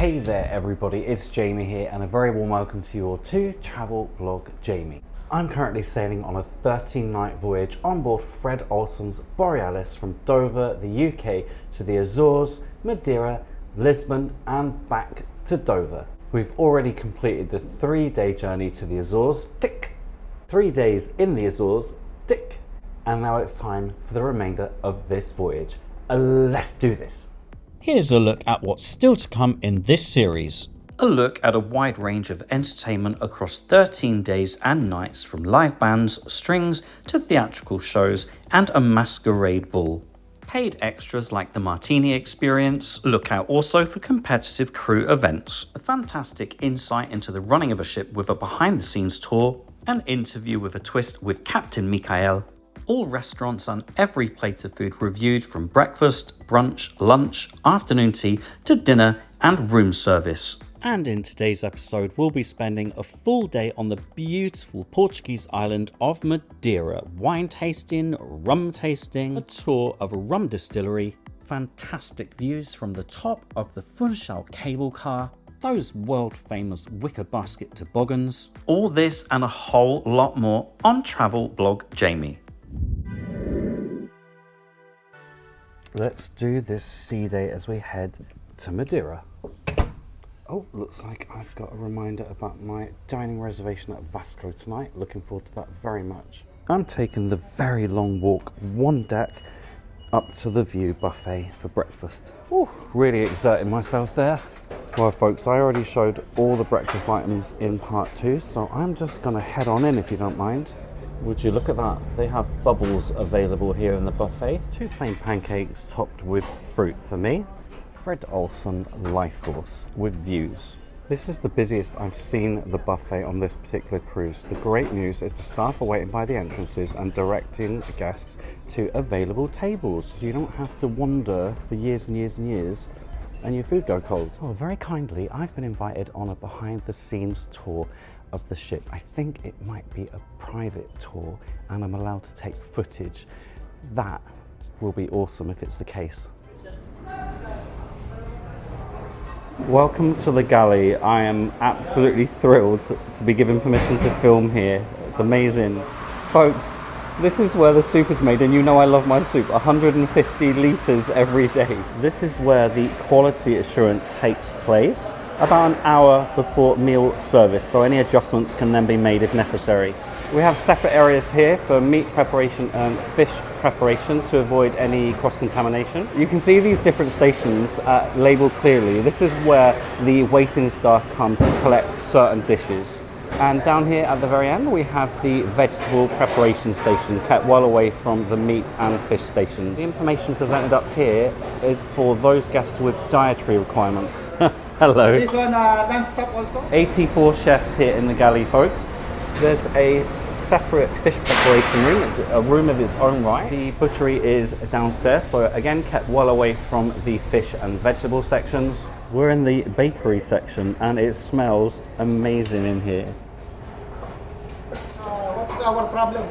Hey there everybody, it's Jamie here and a very warm welcome to your travel blog Jamie. I'm currently sailing on a 13-night voyage on board Fred Olsen's Borealis from Dover, the UK to the Azores, Madeira, Lisbon and back to Dover. We've already completed the 3-day journey to the Azores, tick. 3 days in the Azores, tick. And now it's time for the remainder of this voyage. Let's do this. Here's a look at what's still to come in this series. A look at a wide range of entertainment across 13 days and nights, from live bands, strings to theatrical shows and a masquerade ball. Paid extras like the Martini experience. Look out also for competitive crew events. A fantastic insight into the running of a ship with a behind the scenes tour. An interview with a twist with Captain Mikael. All restaurants and every plate of food reviewed, from breakfast, brunch, lunch, afternoon tea to dinner and room service. And in today's episode, we'll be spending a full day on the beautiful Portuguese island of Madeira. Wine tasting, rum tasting, a tour of a rum distillery, fantastic views from the top of the Funha cable car, those world famous wicker basket toboggans. All this and a whole lot more on Travel Blog Jamie. Let's do this sea day as we head to Madeira. Oh, looks like I've got a reminder about my dining reservation at Vasco tonight. Looking forward to that very much. I'm taking the very long walk, one deck, up to the view buffet for breakfast. Ooh, really exerting myself there. Well folks, I already showed all the breakfast items in part 2, so I'm just gonna head on in if you don't mind. Would you look at that? They have bubbles available here in the buffet. 2 plain pancakes topped with fruit for me. Fred Olsen Life Force with views. This is the busiest I've seen the buffet on this particular cruise. The great news is the staff are waiting by the entrances and directing guests to available tables, so you don't have to wander for years and years and years and your food go cold. Oh, very kindly, I've been invited on a behind the scenes tour of the ship. I think it might be a private tour and I'm allowed to take footage. That will be awesome if it's the case. Welcome to the galley. I am absolutely thrilled to be given permission to film here. It's amazing. Folks, this is where the soup is made, and you know I love my soup. 150 litres every day. This is where the quality assurance takes place, about an hour before meal service, so any adjustments can then be made if necessary. We have separate areas here for meat preparation and fish preparation to avoid any cross-contamination. You can see these different stations labelled clearly. This is where the waiting staff come to collect certain dishes. And down here at the very end we have the vegetable preparation station, kept well away from the meat and fish stations. The information presented up here is for those guests with dietary requirements. Hello. This one non-stop also? 84 chefs here in the galley, folks. There's a separate fish preparation room. It's a room of its own right. The butchery is downstairs, so again kept well away from the fish and vegetable sections. We're in the bakery section and it smells amazing in here. What's our problem?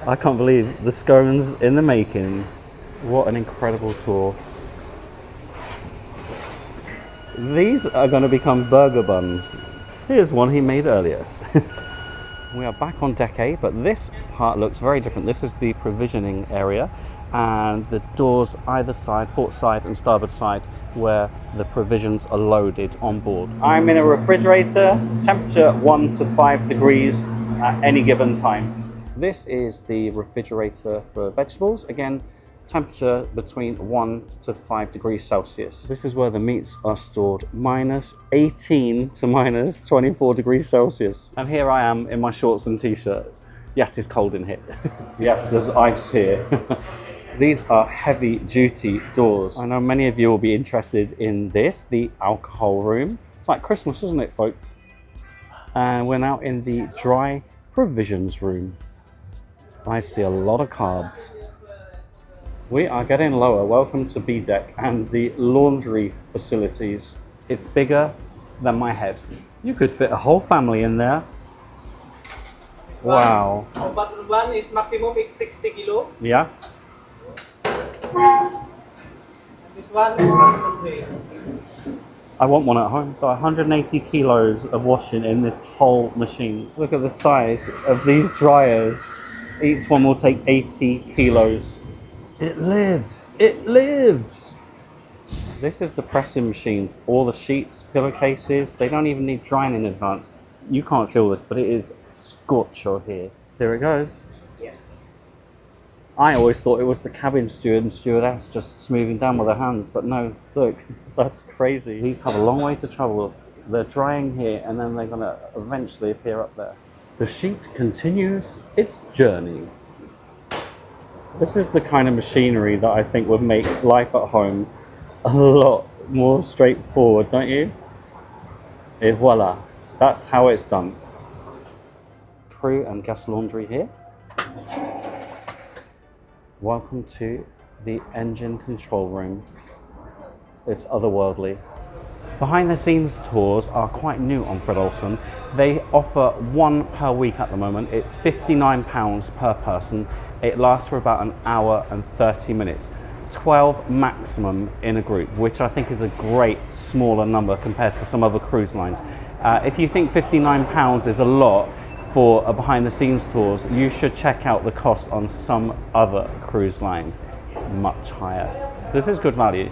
I can't believe the scones in the making. What an incredible tour. These are going to become burger buns. Here's one he made earlier. We are back on deck A, but this part looks very different. This is the provisioning area and the doors either side, port side and starboard side, where the provisions are loaded on board. I'm in a refrigerator, temperature 1 to 5 degrees at any given time. This is the refrigerator for vegetables. Again, temperature between 1 to 5 degrees Celsius. This is where the meats are stored, minus 18 to minus 24 degrees Celsius. And here I am in my shorts and t-shirt. Yes, it's cold in here. Yes, there's ice here. These are heavy duty doors. I know many of you will be interested in this, the alcohol room. It's like Christmas, isn't it, folks? And we're now in the dry provisions room. I see a lot of carbs. We are getting lower. Welcome to B deck and the laundry facilities. It's bigger than my head. You could fit a whole family in there. Wow. But one is maximum is 60 kilo. Yeah. This one is 100. I want one at home. Got 180 kilos of washing in this whole machine. Look at the size of these dryers. Each one will take 80 kilos. It lives. It lives. This is the pressing machine. All the sheets, pillowcases, they don't even need drying in advance. You can't feel this, but it is scorcher here. There it goes. Yeah. I always thought it was the cabin steward and stewardess just smoothing down with their hands, but no, look, that's crazy. These have a long way to travel. They're drying here and then they're gonna eventually appear up there. The sheet continues its journey. This is the kind of machinery that I think would make life at home a lot more straightforward, don't you? Et voila, that's how it's done. Crew and gas laundry here. Welcome to the engine control room. It's otherworldly. Behind the scenes tours are quite new on Fred Olsen. They offer one per week at the moment. It's £59 per person. It lasts for about an hour and 30 minutes. 12 maximum in a group, which I think is a great smaller number compared to some other cruise lines. If you think £59 is a lot for a behind the scenes tours, you should check out the cost on some other cruise lines. Much higher. This is good value.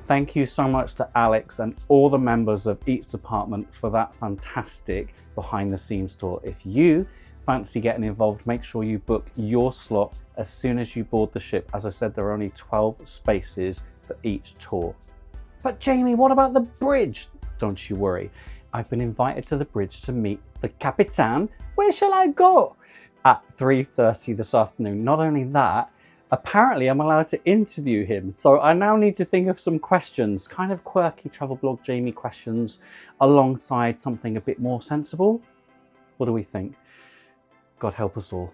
Thank you so much to Alex and all the members of each department for that fantastic behind the scenes tour. If you fancy getting involved, make sure you book your slot as soon as you board the ship. As I said, there are only 12 spaces for each tour. But Jamie, what about the bridge? Don't you worry. I've been invited to the bridge to meet the Capitan. Where shall I go? At 3:30 this afternoon. Not only that, apparently I'm allowed to interview him. So I now need to think of some questions, kind of quirky travel blog Jamie questions, alongside something a bit more sensible. What do we think? God help us all.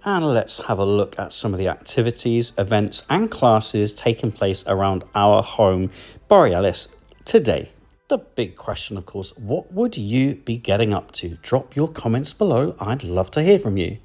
And let's have a look at some of the activities, events and classes taking place around our home, Borealis, today. The big question, of course, what would you be getting up to? Drop your comments below. I'd love to hear from you.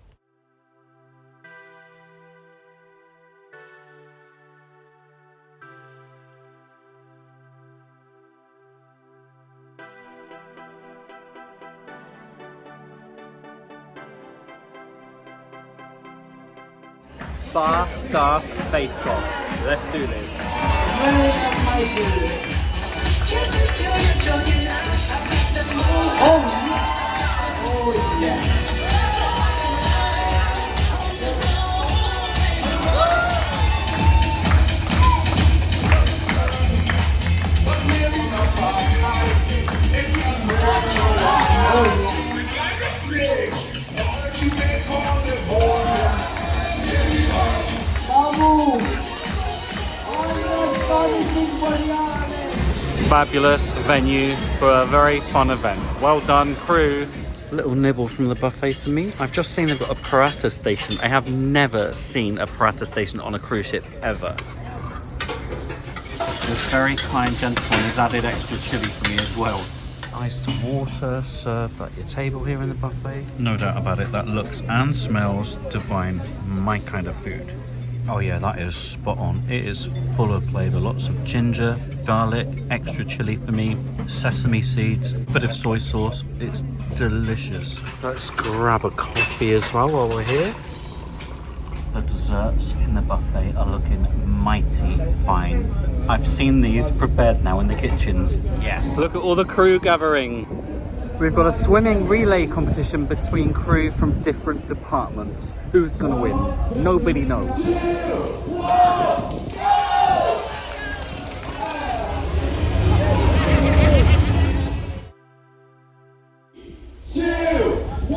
Bar staff face off. Let's do this. Fabulous venue for a very fun event. Well done, crew. A little nibble from the buffet for me. I've just seen they've got a paratha station. I have never seen a paratha station on a cruise ship ever. This very kind gentleman has added extra chilli for me as well. Iced water served at your table here in the buffet. No doubt about it, that looks and smells divine. My kind of food. Oh yeah, that is spot on. It is full of flavour. Lots of ginger, garlic, extra chilli for me, sesame seeds, bit of soy sauce. It's delicious. Let's grab a coffee as well while we're here. The desserts in the buffet are looking mighty fine. I've seen these prepared now in the kitchens. Yes. Look at all the crew gathering. We've got a swimming relay competition between crew from different departments. Who's gonna win? Nobody knows. 2,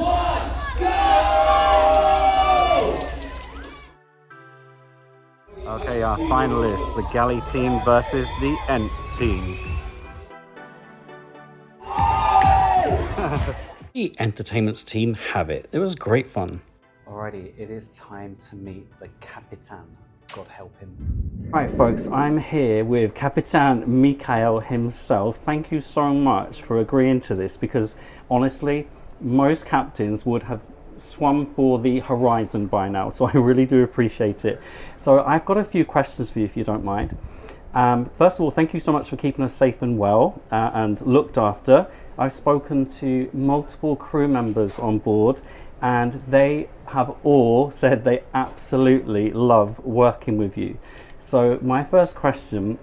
1, go! Okay, our finalists, the galley team versus the Ents team. The entertainments team have it. It was great fun. Alrighty, it is time to meet the Capitan. God help him. Right, folks, I'm here with Capitan Mikael himself. Thank you so much for agreeing to this, because honestly, most captains would have swum for the horizon by now, so I really do appreciate it. So I've got a few questions for you if you don't mind. First of all, thank you so much for keeping us safe and well and looked after. I've spoken to multiple crew members on board and they have all said they absolutely love working with you. So my first question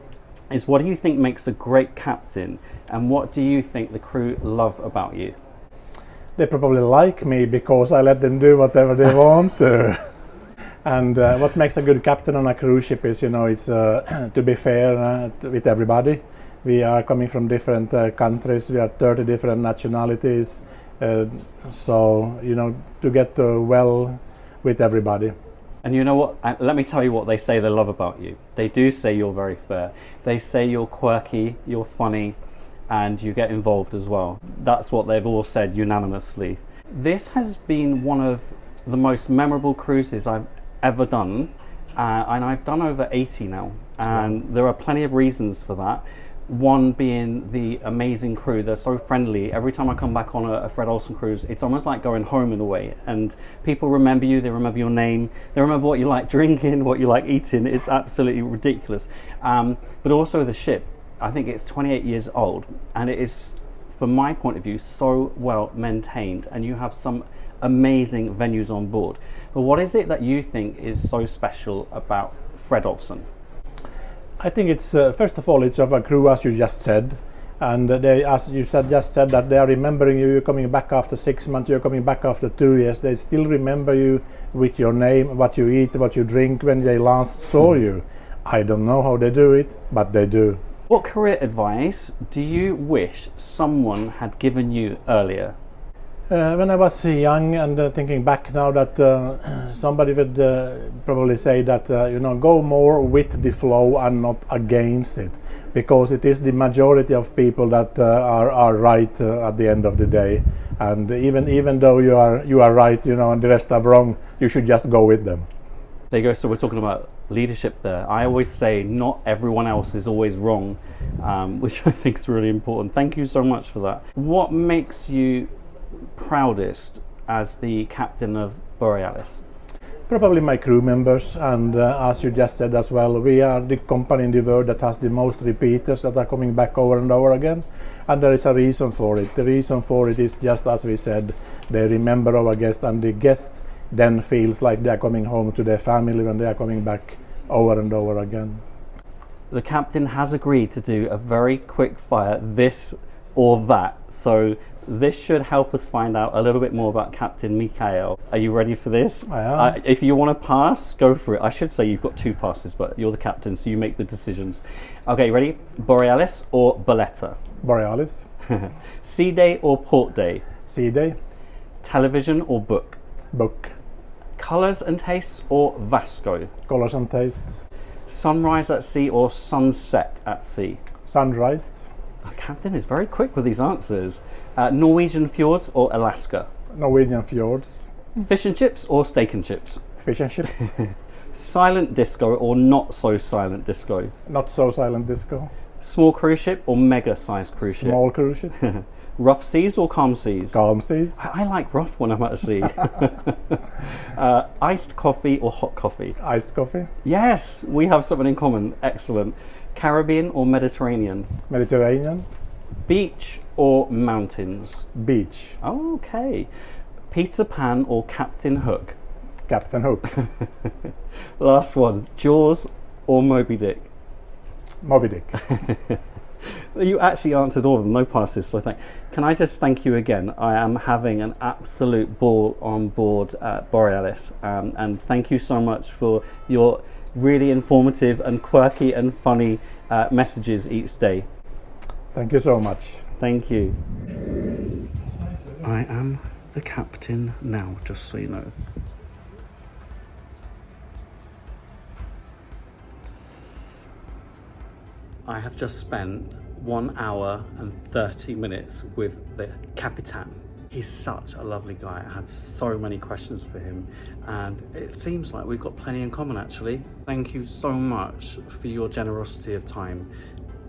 is, what do you think makes a great captain and what do you think the crew love about you? They probably like me because I let them do whatever they want to. And what makes a good captain on a cruise ship is, it's to be fair with everybody. We are coming from different countries. We are 30 different nationalities. So, to get well with everybody. And you know what? Let me tell you what they say they love about you. They do say you're very fair. They say you're quirky, you're funny, and you get involved as well. That's what they've all said unanimously. This has been one of the most memorable cruises I've ever done, and I've done over 80 now, and there are plenty of reasons for that. One being the amazing crew. They're so friendly. Every time I come back on a Fred Olsen cruise, it's almost like going home in a way, and people remember you, they remember your name, they remember what you like drinking, what you like eating. It's absolutely ridiculous. But also the ship, I think it's 28 years old, and it is, from my point of view, so well maintained, and you have some amazing venues on board. But what is it that you think is so special about Fred Olsen? I think it's first of all, it's of a crew, as you just said, and they, as you just said, that they are remembering you. You're coming back after 6 months, you're coming back after 2 years. They still remember you with your name, what you eat, what you drink when they last saw you. I don't know how they do it, but they do. What career advice do you wish someone had given you earlier? When I was young and thinking back now, that somebody would probably say that go more with the flow and not against it, because it is the majority of people that are right at the end of the day, and even though you are right, and the rest are wrong, you should just go with them. There you go. So we're talking about leadership there. I always say not everyone else is always wrong, which I think is really important. Thank you so much for that. What makes you proudest as the captain of Borealis? Probably my crew members, and as you just said as well, we are the company in the world that has the most repeaters that are coming back over and over again, and there is a reason for it. The reason for it is just as we said, they remember our guests, and the guests then feels like they are coming home to their family when they are coming back over and over again. The captain has agreed to do a very quick fire this or that, so this should help us find out a little bit more about Captain Mikael. Are you ready for this? I am. If you want to pass, go for it. I should say you've got 2 passes, but you're the captain, so you make the decisions. Okay, ready? Borealis or Boletta? Borealis. Sea day or port day? Sea day. Television or book? Book. Colours and tastes or Vasco? Colors and tastes. Sunrise at sea or sunset at sea? Sunrise. Our captain is very quick with these answers. Norwegian fjords or Alaska? Norwegian fjords. Fish and chips or steak and chips? Fish and chips. Silent disco or not so silent disco? Not so silent disco. Small cruise ship or mega sized cruise ship? Small cruise ships. Rough seas or calm seas? Calm seas. I like rough when I'm at sea. Iced coffee or hot coffee? Iced coffee. Yes, we have something in common. Excellent. Caribbean or Mediterranean? Mediterranean. Beach or mountains? Beach. Okay. Peter Pan or Captain Hook? Captain Hook. Last one. Jaws or Moby Dick? Moby Dick. You actually answered all of them, no passes, so can I just thank you again? I am having an absolute ball on board Borealis, and thank you so much for your really informative and quirky and funny messages each day. Thank you so much. Thank you. I am the captain now, just so you know. I have just spent 1 hour and 30 minutes with the Capitan. He's such a lovely guy. I had so many questions for him, and it seems like we've got plenty in common actually. Thank you so much for your generosity of time.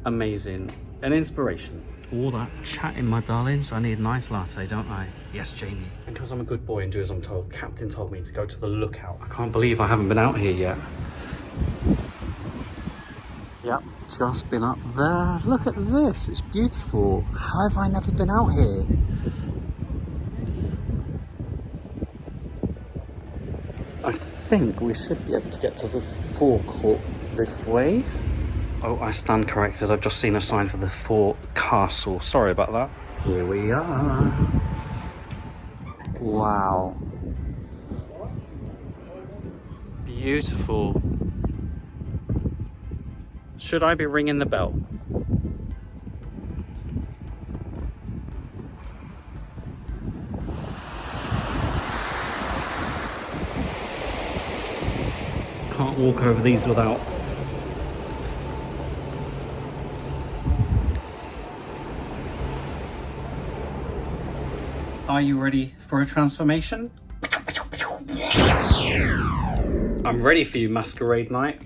Amazing. an inspiration. All that chatting, my darlings. I need a nice latte, don't I? Yes, Jamie. And because I'm a good boy and do as I'm told, Captain told me to go to the lookout. I can't believe I haven't been out here yet. Yep, just been up there. Look at this, it's beautiful. How have I never been out here? I think we should be able to get to the forecourt this way. Oh, I stand corrected. I've just seen a sign for the fort castle. Sorry about that. Here we are. Wow. Beautiful. Should I be ringing the bell? Can't walk over these without. Are you ready for a transformation? I'm ready for you, masquerade night.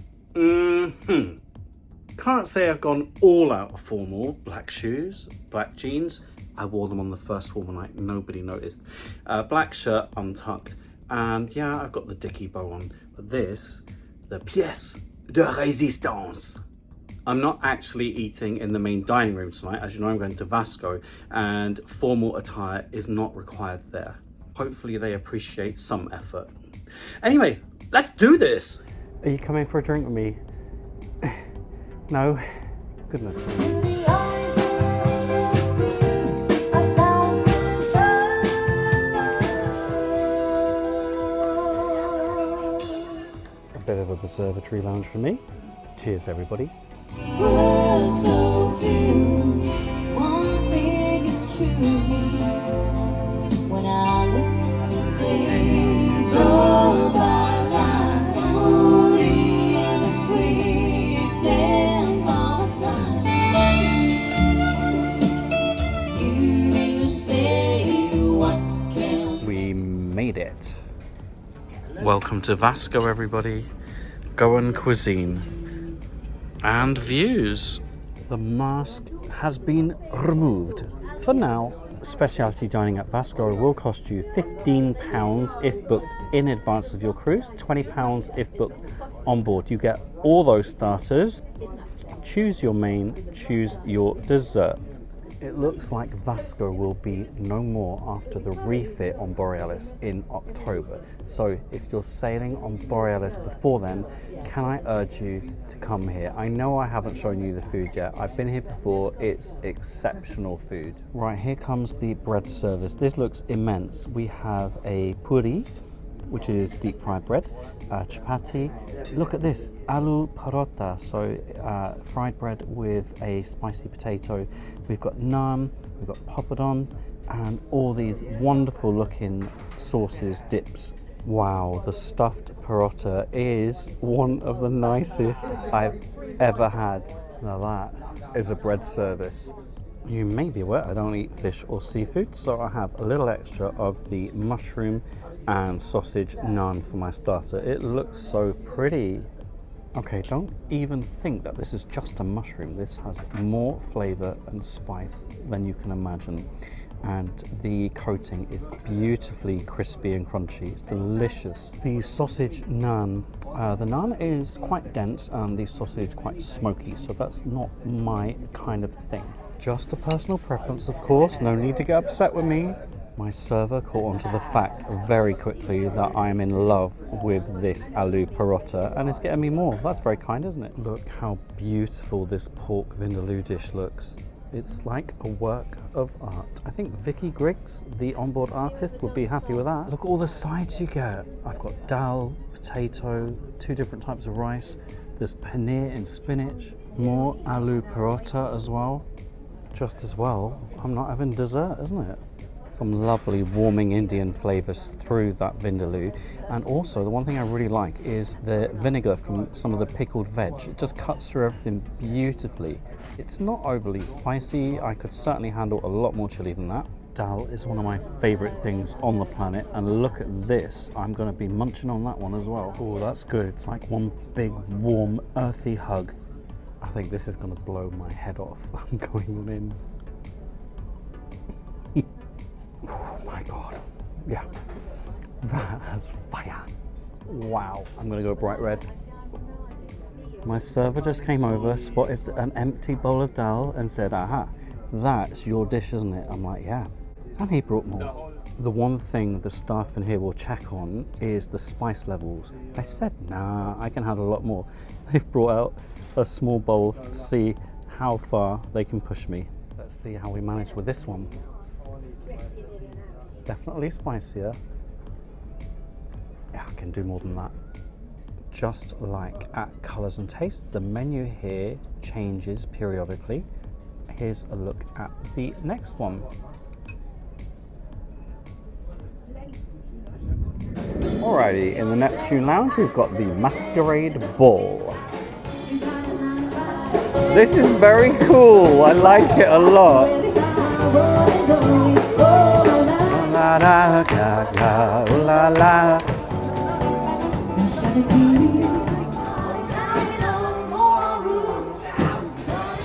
Can't say I've gone all out formal. Black shoes, black jeans. I wore them on the first formal night, nobody noticed. Black shirt untucked, and yeah, I've got the dicky bow on. But this, the pièce de résistance. I'm not actually eating in the main dining room tonight. As you know, I'm going to Vasco, and formal attire is not required there. Hopefully they appreciate some effort. Anyway, let's do this. Are you coming for a drink with me? No? Goodness me. A bit of a observatory lounge for me. Cheers, everybody. We're so few. One thing is true. When I look at the days of our life, only in the sweetness of time, you say what can. We made it. Welcome to Vasco, everybody. Goan cuisine. And views. The mask has been removed. For now, specialty dining at Vasco will cost you £15 if booked in advance of your cruise, £20 if booked on board. You get all those starters. Choose your main, choose your dessert. It looks like Vasco will be no more after the refit on Borealis in October. So if you're sailing on Borealis before then, can I urge you to come here? I know I haven't shown you the food yet. I've been here before. It's exceptional food. Right, here comes the bread service. This looks immense. We have a puri, which is deep fried bread, chapati. Look at this, aloo parota, so fried bread with a spicy potato. We've got naan, we've got papadon, and all these wonderful looking sauces, dips. Wow, the stuffed parota is one of the nicest I've ever had. Now that is a bread service. You may be aware I don't eat fish or seafood, so I have a little extra of the mushroom and sausage naan for my starter. It looks so pretty. Okay, don't even think that this is just a mushroom. This has more flavor and spice than you can imagine. And the coating is beautifully crispy and crunchy. It's delicious. The sausage naan, the naan is quite dense and the sausage quite smoky, so that's not my kind of thing. Just a personal preference, of course. No need to get upset with me. My server caught on to the fact very quickly that I'm in love with this aloo parota, and it's getting me more. That's very kind, isn't it? Look how beautiful this pork vindaloo dish looks. It's like a work of art. I think Vicky Griggs, the onboard artist, would be happy with that. Look at all the sides you get. I've got dal, potato, 2 different types of rice. There's paneer and spinach, more aloo parota as well. Just as well, I'm not having dessert, isn't it? Some lovely warming Indian flavours through that vindaloo. And also the one thing I really like is the vinegar from some of the pickled veg. It just cuts through everything beautifully. It's not overly spicy. I could certainly handle a lot more chili than that. Dal is one of my favourite things on the planet, and look at this. I'm going to be munching on that one as well. Oh, that's good. It's like one big warm earthy hug. I think this is going to blow my head off. I'm going on in. Oh my god. Yeah. That has fire. Wow. I'm going to go bright red. My server just came over, spotted an empty bowl of dal and said, aha, that's your dish, isn't it? I'm like, yeah. And he brought more. The one thing the staff in here will check on is the spice levels. I said, nah, I can handle a lot more. They've brought out a small bowl to see how far they can push me. Let's see how we manage with this one. Definitely spicier. Yeah, I can do more than that. Just like at Colours and Taste, the menu here changes periodically. Here's a look at the next one. Alrighty, in the Neptune Lounge we've got the Masquerade Ball. This is very cool, I like it a lot. La la la la la.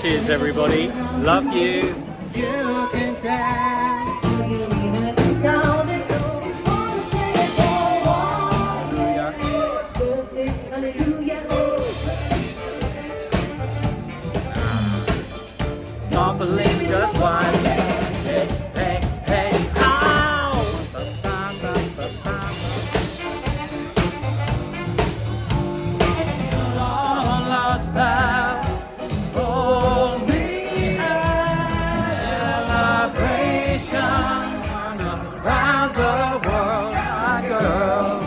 Cheers everybody, love you. You can dance. Can't believe just one. Hey, hey, hey, ow! Long lost past, hold me celebration around the world, my girl.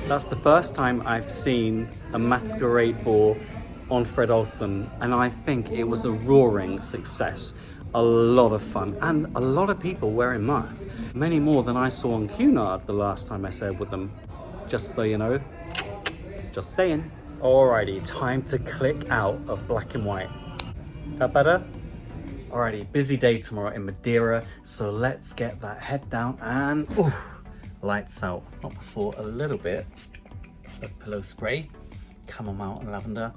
That's the first time I've seen a masquerade ball on Fred Olsen, and I think it was a roaring success. A lot of fun, and a lot of people wearing masks. Many more than I saw on Cunard the last time I sailed with them. Just so you know, just saying. Alrighty, time to click out of black and white. That better? Alrighty, busy day tomorrow in Madeira, so let's get that head down and lights out. Not before a little bit of pillow spray, chamomile and lavender.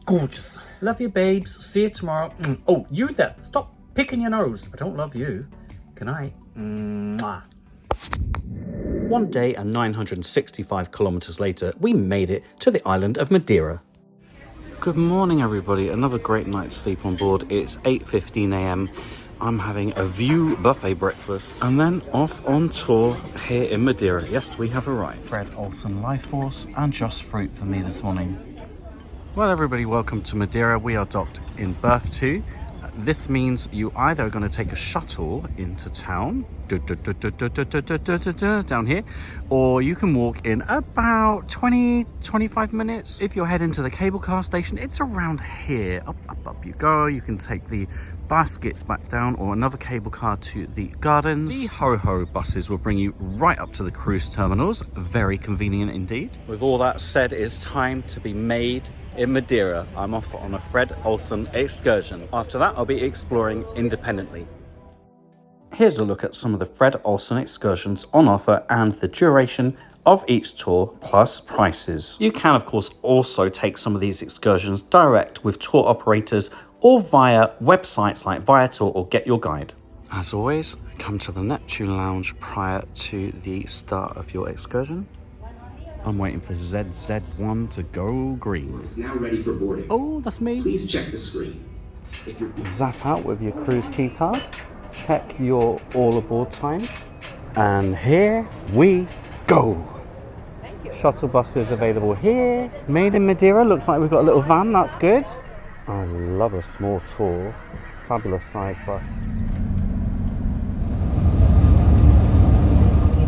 Gorgeous. Love you, babes. See you tomorrow. Oh, you there. Stop picking your nose. I don't love you. Good night. Mwah. 1 day and 965 kilometers later, we made it to the island of Madeira. Good morning, everybody. Another great night's sleep on board. It's 8:15 a.m. I'm having a view buffet breakfast and then off on tour here in Madeira. Yes, we have arrived. Fred Olsen Life Force and Just Fruit for me this morning. Well, everybody, welcome to Madeira. We are docked in berth 2. This means you either are going to take a shuttle into town, down here, or you can walk in about 20-25 minutes. If you're heading to the cable car station, it's around here. Up you go. You can take the baskets back down or another cable car to the gardens. The Ho-Ho buses will bring you right up to the cruise terminals. Very convenient indeed. With all that said, it's time to be made in Madeira. I'm off on a Fred Olsen excursion. After that, I'll be exploring independently. Here's a look at some of the Fred Olsen excursions on offer and the duration of each tour plus prices. You can of course also take some of these excursions direct with tour operators or via websites like Viator or Get Your Guide. As always, come to the Neptune Lounge prior to the start of your excursion. I'm waiting for ZZ1 to go green. Is now ready for boarding. Oh, that's me. Please check the screen. If you're Zap out with your cruise key card. Check your all aboard time. And here we go. Thank you. Shuttle buses available here. Made in Madeira. Looks like we've got a little van. That's good. I love a small tour. Fabulous size bus.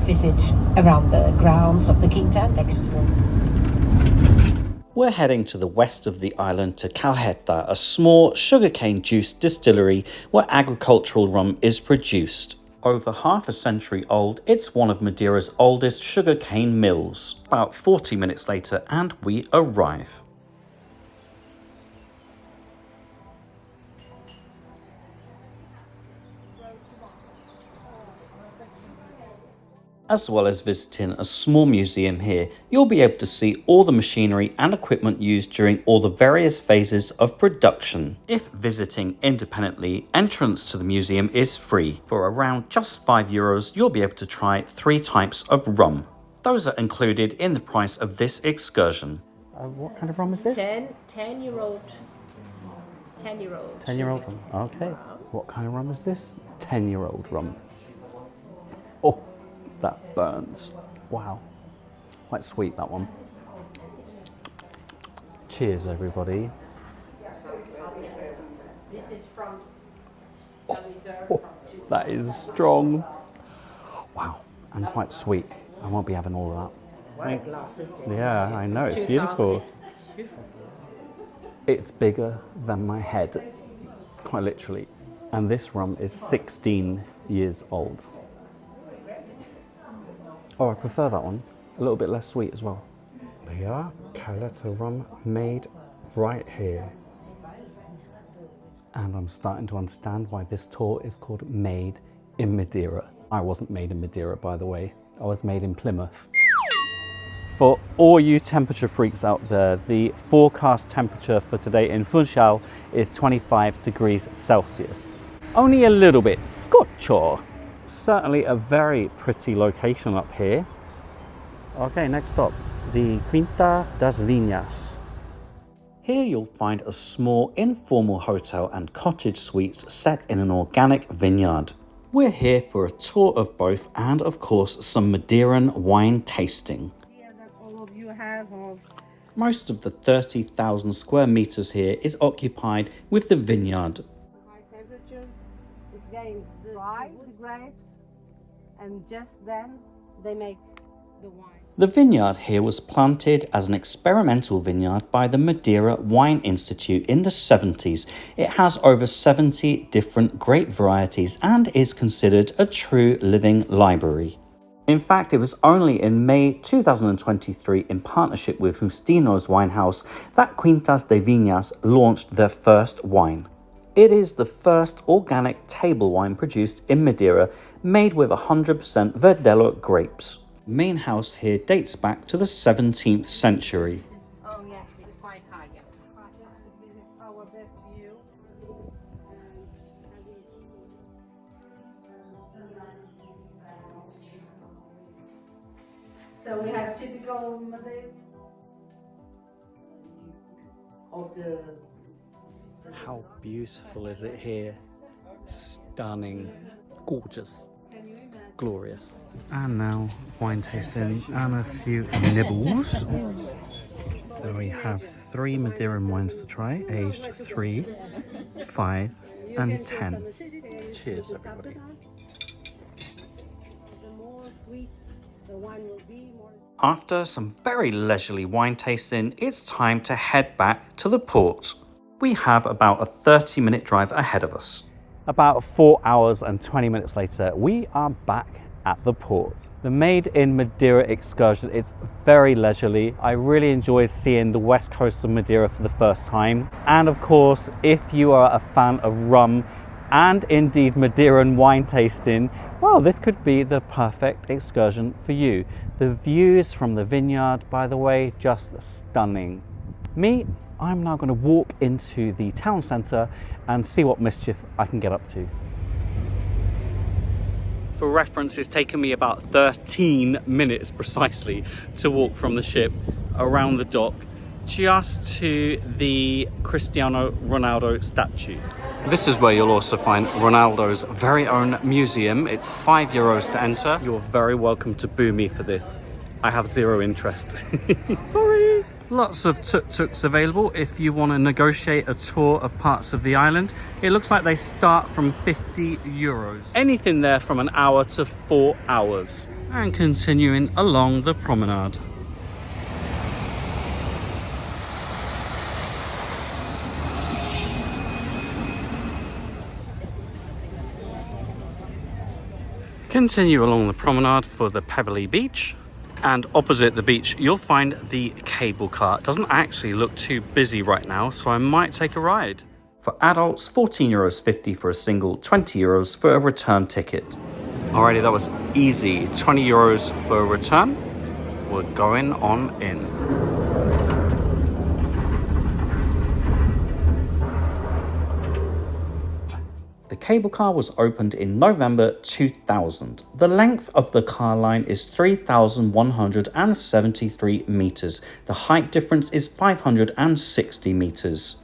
Visit around the grounds of the Quinta next door. We're heading to the west of the island to Calheta, a small sugarcane juice distillery where agricultural rum is produced. Over half a century old, it's one of Madeira's oldest sugarcane mills. About 40 minutes later and we arrive. As well as visiting a small museum here, you'll be able to see all the machinery and equipment used during all the various phases of production. If visiting independently, entrance to the museum is free. For around just €5, you'll be able to try 3 types of rum. Those are included in the price of this excursion. What kind of rum is this? 10-year-old. 10-year-old. 10-year-old rum. Okay. What kind of rum is this? 10-year-old rum. Oh, that burns. Wow. Quite sweet, that one. Cheers, everybody. This is from the reserve Oh, from that is strong. Wow, and quite sweet. I won't be having all of that. glasses. Yeah, I know, it's beautiful. It's bigger than my head, quite literally. And this rum is 16 years old. Oh, I prefer that one. A little bit less sweet as well. There you are, Caleta rum made right here. And I'm starting to understand why this tour is called Made in Madeira. I wasn't made in Madeira, by the way. I was made in Plymouth. For all you temperature freaks out there, the forecast temperature for today in Funchal is 25 degrees Celsius. Only a little bit scorcho. Certainly a very pretty location up here. Okay, next stop, the Quinta das Vinhas. Here you'll find a small informal hotel and cottage suites set in an organic vineyard. We're here for a tour of both and of course some Madeiran wine tasting. That all of you have of Most of the 30,000 square meters here is occupied with the vineyard. high temperatures. It gains the dry the grapes, and just then they make the wine. The vineyard here was planted as an experimental vineyard by the Madeira Wine Institute in the 70s. It has over 70 different grape varieties and is considered a true living library. In fact, it was only in May 2023, in partnership with Justino's Winehouse, that Quintas de Vinhas launched their first wine. It is the first organic table wine produced in Madeira, made with 100% Verdelho grapes. The main house here dates back to the 17th century. Oh yes, it's quite high. Yeah. This is our best view. So we have typical Madeira of the. How beautiful is it here? Stunning, gorgeous, glorious. And now wine tasting and a few nibbles. So we have 3 Madeiran wines to try, aged 3, 5 and 10. Cheers, everybody. The more sweet the wine will be, more. After some very leisurely wine tasting, it's time to head back to the port. We have about a 30-minute drive ahead of us. About 4 hours and 20 minutes later, we are back at the port. The Made in Madeira excursion is very leisurely. I really enjoyed seeing the west coast of Madeira for the first time. And of course, if you are a fan of rum and indeed Madeiran wine tasting, well, this could be the perfect excursion for you. The views from the vineyard, by the way, just stunning. I'm now going to walk into the town centre and see what mischief I can get up to. For reference, it's taken me about 13 minutes precisely to walk from the ship around the dock just to the Cristiano Ronaldo statue. This is where you'll also find Ronaldo's very own museum. It's €5 to enter. You're very welcome to boo me for this. I have zero interest. Sorry. Lots of tuk-tuks available if you want to negotiate a tour of parts of the island. It looks like they start from €50. Anything there from an hour to 4 hours. And continuing along the promenade. Continue along the promenade for the pebbly beach. And opposite the beach, you'll find the cable car. It doesn't actually look too busy right now, so I might take a ride. For adults, €14.50 for a single, €20 for a return ticket. Alrighty, that was easy. €20 for a return. We're going on in. The cable car was opened in November 2000. The length of the car line is 3,173 meters. The height difference is 560 meters.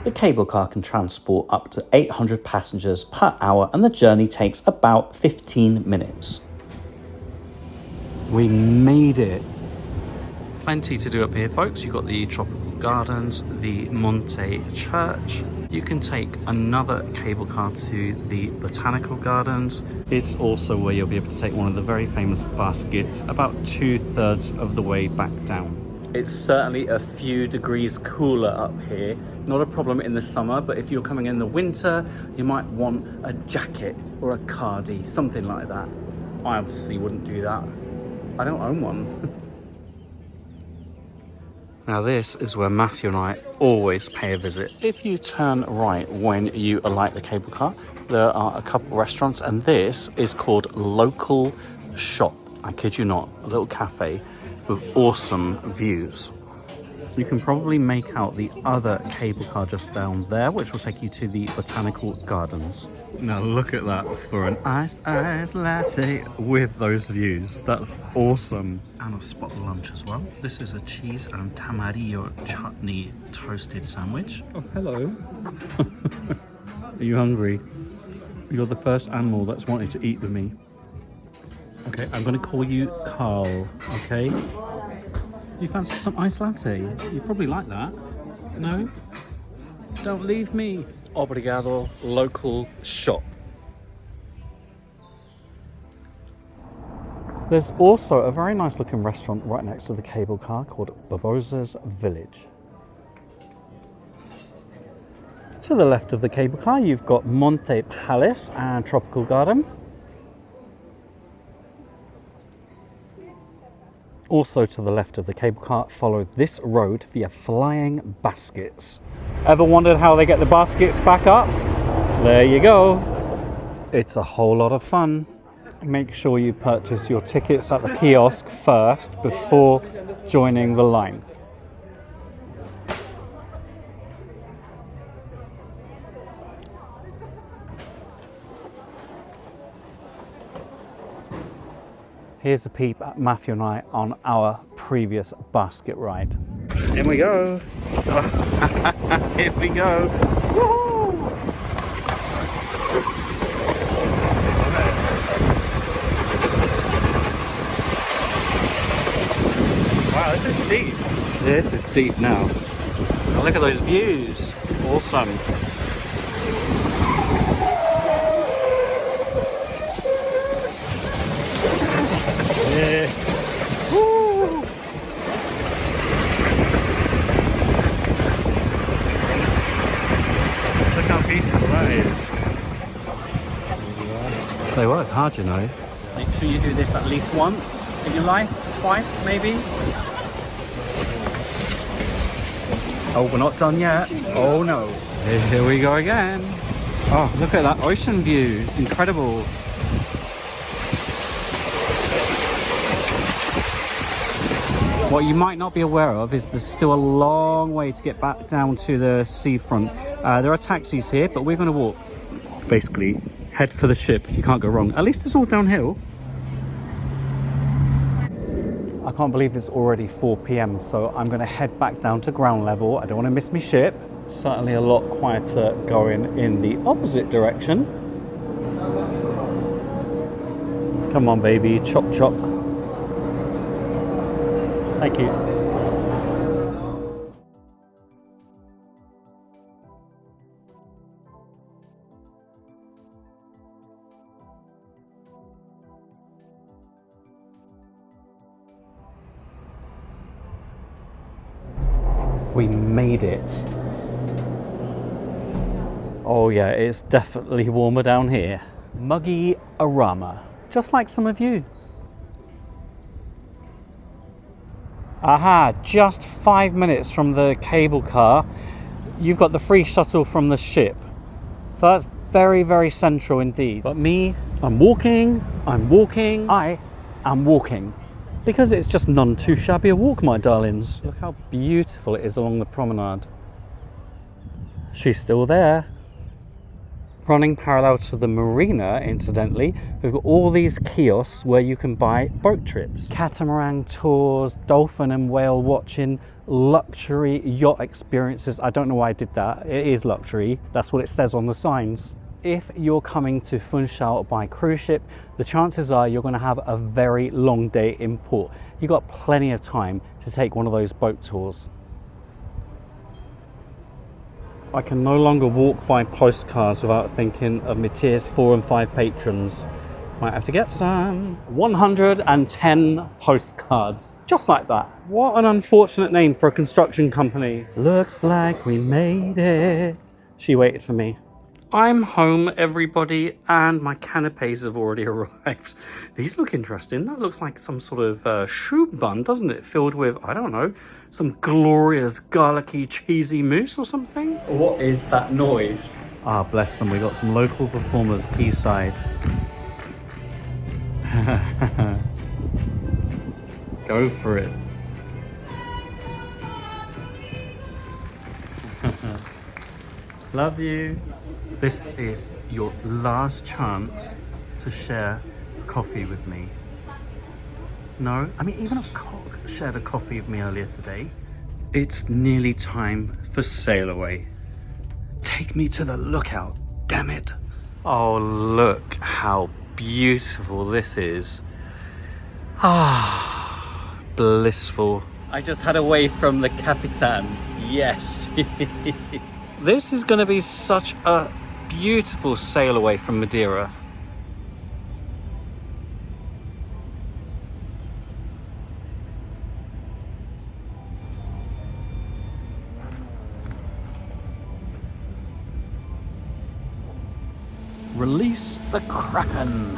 The cable car can transport up to 800 passengers per hour and the journey takes about 15 minutes. We made it. Plenty to do up here, folks. You've got the tropical gardens, the Monte Church. You can take another cable car to the botanical gardens. It's also where you'll be able to take one of the very famous baskets about 2/3 of the way back down. It's certainly a few degrees cooler up here. Not a problem in the summer, but if you're coming in the winter, you might want a jacket or a cardi, something like that. I obviously wouldn't do that. I don't own one. Now this is where Matthew and I always pay a visit. If you turn right when you alight the cable car, there are a couple restaurants, and this is called Local Shop. I kid you not, a little cafe with awesome views. You can probably make out the other cable car just down there, which will take you to the botanical gardens. Now look at that for an iced latte with those views. That's awesome. And a spot lunch as well. This is a cheese and tamarillo chutney toasted sandwich. Oh, hello. Are you hungry? You're the first animal that's wanted to eat with me. Okay, I'm gonna call you Carl, okay? You fancy some iced latte? You probably like that. No? Don't leave me. Obrigado, Local Shop. There's also a very nice looking restaurant right next to the cable car called Barbosa's Village. To the left of the cable car, you've got Monte Palace and Tropical Garden. Also to the left of the cable car, follow this road via flying baskets. Ever wondered how they get the baskets back up? There you go. It's a whole lot of fun. Make sure you purchase your tickets at the kiosk first before joining the line. Here's a peep at Matthew and I on our previous basket ride. Here we go. Here we go. Woo! Wow, this is steep. This is steep now. Now look at those views. Awesome. Yeah. Woo! Look how beautiful that is. They work hard, you know. Make sure you do this at least once in your life, twice maybe. Oh, we're not done yet. Oh no. Here we go again. Oh, look at that ocean view. It's incredible. What you might not be aware of is there's still a long way to get back down to the seafront. There are taxis here, but we're going to walk. Basically, head for the ship. You can't go wrong. At least it's all downhill. I can't believe it's already 4 p.m, so I'm going to head back down to ground level. I don't want to miss my ship. Certainly a lot quieter going in the opposite direction. Come on, baby. Chop, chop. Thank you. We made it. Oh yeah, it's definitely warmer down here. Muggy arama, just like some of you. Aha, just 5 minutes from the cable car, you've got the free shuttle from the ship. So that's very, very central indeed. But me, I'm walking, I am walking. Because it's just none too shabby a walk, my darlings. Look how beautiful it is along the promenade. She's still there. Running parallel to the marina, incidentally, we've got all these kiosks where you can buy boat trips. Catamaran tours, dolphin and whale watching, luxury yacht experiences. I don't know why I did that. It is luxury. That's what it says on the signs. If you're coming to Funchal by cruise ship, the chances are you're going to have a very long day in port. You've got plenty of time to take one of those boat tours. I can no longer walk by postcards without thinking of my tiers 4 and 5 patrons. Might have to get some. 110 postcards, just like that. What an unfortunate name for a construction company. Looks like we made it. She waited for me. I'm home, everybody, and my canapes have already arrived. These look interesting. That looks like some sort of choux bun, doesn't it? Filled with, I don't know, some glorious garlicky cheesy mousse or something. What is that noise? Ah, bless them. We got some local performers quayside. Go for it. Love you. This is your last chance to share coffee with me. No, I mean, even a cock shared a coffee with me earlier today. It's nearly time for sail away. Take me to the lookout, damn it. Oh, look how beautiful this is. Ah, blissful. I just had a wave from the Capitan. Yes. This is going to be such a beautiful sail away from Madeira. Release the Kraken.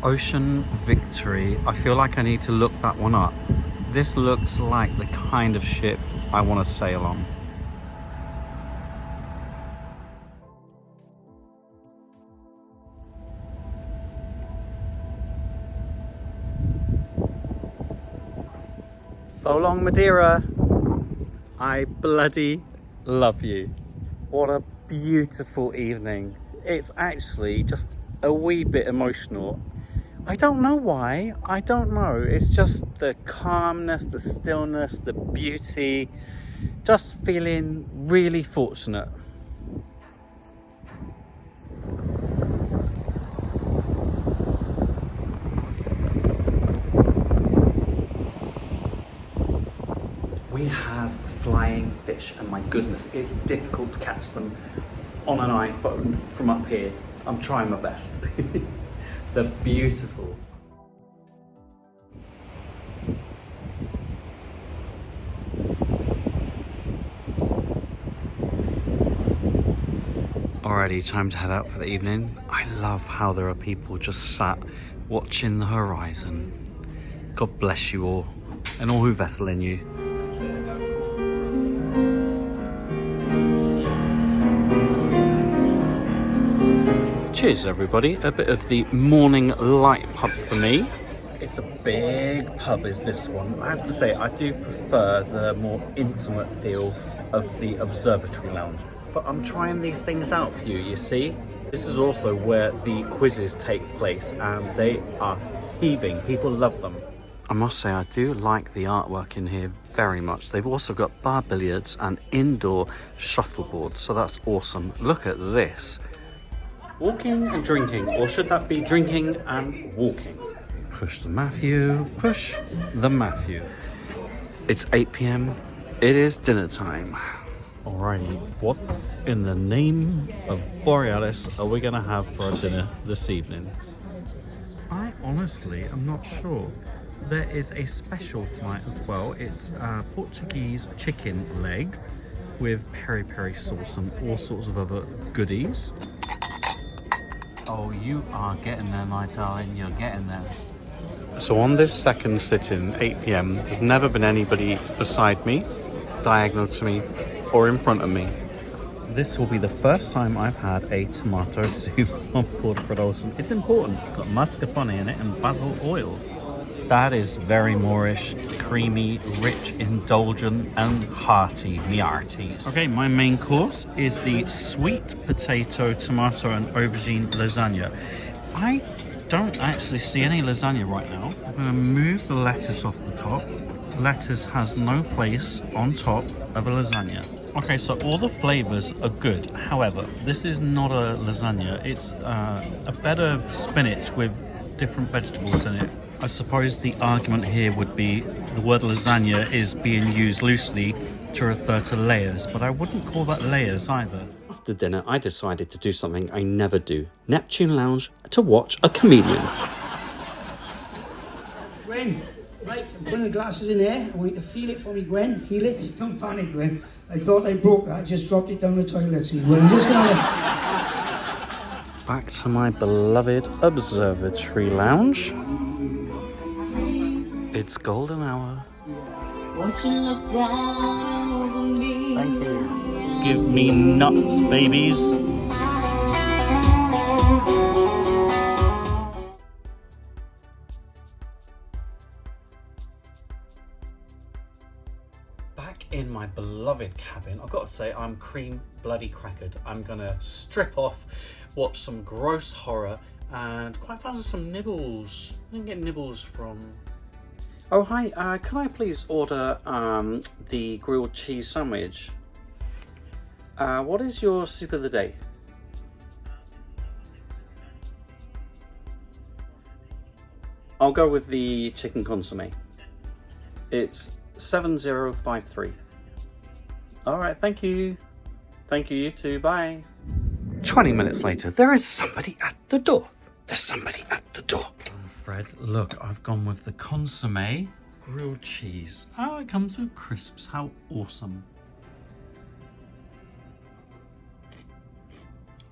Ocean Victory. I feel like I need to look that one up. This looks like the kind of ship I want to sail on. So long, Madeira. I bloody love you. What a beautiful evening. It's actually just a wee bit emotional. I don't know why, I don't know. It's just the calmness, the stillness, the beauty. Just feeling really fortunate. We have flying fish, and my goodness, it's difficult to catch them on an iPhone from up here. I'm trying my best. They're beautiful. Alrighty, time to head out for the evening. I love how there are people just sat watching the horizon. God bless you all, and all who vessel in you. Cheers everybody, a bit of the morning light pub for me. It's a big pub is this one. I have to say I do prefer the more intimate feel of the observatory lounge. But I'm trying these things out for you, you see. This is also where the quizzes take place and they are heaving, people love them. I must say I do like the artwork in here very much. They've also got bar billiards and indoor shuffleboard, so that's awesome. Look at this. Walking and drinking, or should that be drinking and walking? Push the Matthew, push the Matthew. It's 8 p.m, it is dinner time. Alrighty, what in the name of Borealis are we gonna have for our dinner this evening? I honestly am not sure. There is a special tonight as well. It's Portuguese chicken leg with peri-peri sauce and all sorts of other goodies. Oh, you are getting there, my darling, you're getting there. So on this second sit-in, 8 p.m, there's never been anybody beside me, diagonal to me, or in front of me. This will be the first time I've had a tomato soup on board Fred Olsen. It's important. It's got mascarpone in it and basil oil. That is very Moorish, creamy, rich, indulgent, and hearty, me hearties. Okay, my main course is the sweet potato, tomato, and aubergine lasagna. I don't actually see any lasagna right now. I'm going to move the lettuce off the top. Lettuce has no place on top of a lasagna. Okay, so all the flavors are good. However, this is not a lasagna. It's a bed of spinach with different vegetables in it. I suppose the argument here would be the word lasagna is being used loosely to refer to layers, but I wouldn't call that layers either. After dinner, I decided to do something I never do. Neptune Lounge to watch a comedian. Gwen, right, I'm putting the glasses in here. I want you to feel it for me, Gwen. Feel it. Don't panic, Gwen. I thought I broke that. I just dropped it down the toilet seat. Gwen, just gonna... Back to my beloved observatory lounge. It's golden hour. Won't you look down over me? Thank you. Give me nuts, babies. Back in my beloved cabin, I've got to say I'm cream bloody crackered. I'm gonna strip off, watch some gross horror, and quite fancy some nibbles. I didn't get nibbles from... Oh hi, can I please order the grilled cheese sandwich? What is your soup of the day? I'll go with the chicken consomme. It's 7053. Alright, thank you. Thank you, you too, bye. 20 minutes later, there is somebody at the door. There's somebody at the door. Fred, look, I've gone with the consomme grilled cheese. Oh, it comes with crisps. How awesome.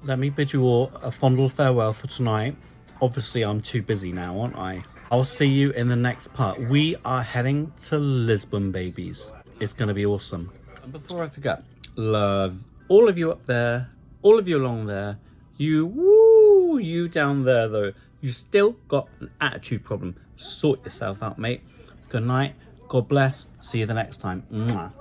Let me bid you all a fondle farewell for tonight. Obviously, I'm too busy now, aren't I? I'll see you in the next part. We are heading to Lisbon, babies. It's going to be awesome. And before I forget, love all of you up there, all of you along there, you down there, though. You still got an attitude problem. Sort yourself out, mate. Good night. God bless. See you the next time. Mwah.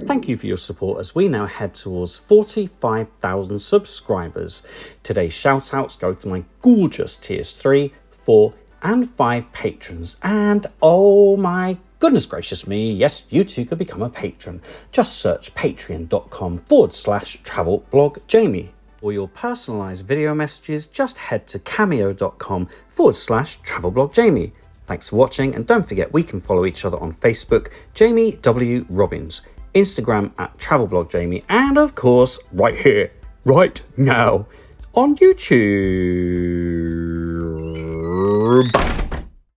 Thank you for your support as we now head towards 45,000 subscribers. Today's shout outs go to my gorgeous tiers 3, 4 and 5 patrons. And oh my goodness gracious me, yes, you too could become a patron. Just search patreon.com/travelblogjamie. For your personalised video messages, just head to cameo.com/travelblogjamie. Thanks for watching, and don't forget we can follow each other on Facebook, Jamie W. Robbins, Instagram at travelblogjamie, and of course, right here, right now, on YouTube.